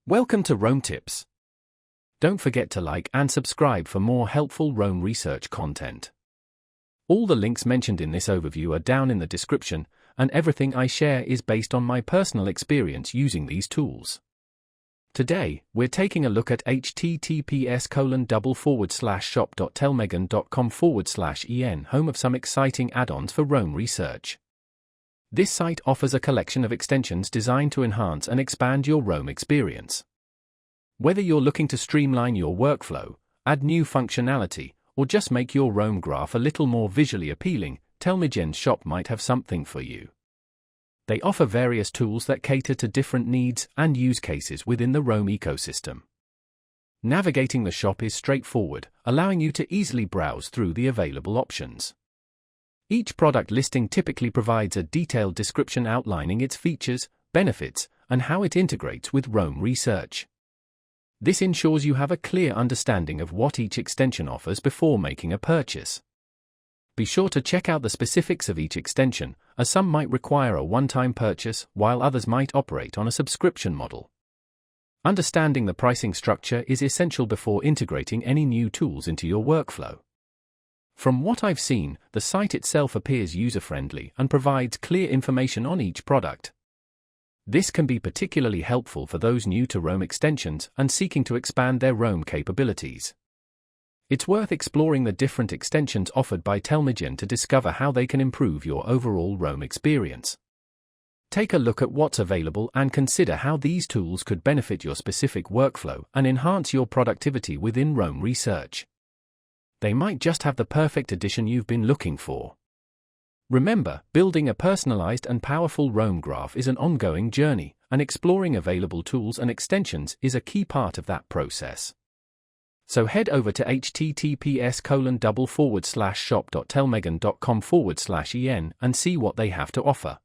Welcome to Rome Tips. Don't forget to like and subscribe for more helpful Rome research content. All the links mentioned in this overview are down in the description, and everything I share is based on my personal experience using these tools. Today, we're taking a look at https://shop.tellmegen.com/en, home of some exciting add-ons for Rome research. This site offers a collection of extensions designed to enhance and expand your Rome experience. Whether you're looking to streamline your workflow, add new functionality, or just make your Rome graph a little more visually appealing, TellmeGen's shop might have something for you. They offer various tools that cater to different needs and use cases within the Rome ecosystem. Navigating the shop is straightforward, allowing you to easily browse through the available options. Each product listing typically provides a detailed description outlining its features, benefits, and how it integrates with Rome research. This ensures you have a clear understanding of what each extension offers before making a purchase. Be sure to check out the specifics of each extension, as some might require a one-time purchase while others might operate on a subscription model. Understanding the pricing structure is essential before integrating any new tools into your workflow. From what I've seen, the site itself appears user-friendly and provides clear information on each product. This can be particularly helpful for those new to Rome extensions and seeking to expand their Rome capabilities. It's worth exploring the different extensions offered by TellmeGen to discover how they can improve your overall Rome experience. Take a look at what's available and consider how these tools could benefit your specific workflow and enhance your productivity within Rome research. They might just have the perfect addition you've been looking for. Remember, building a personalized and powerful Rome graph is an ongoing journey, and exploring available tools and extensions is a key part of that process. So head over to https://shop.tellmegen.com/en and see what they have to offer.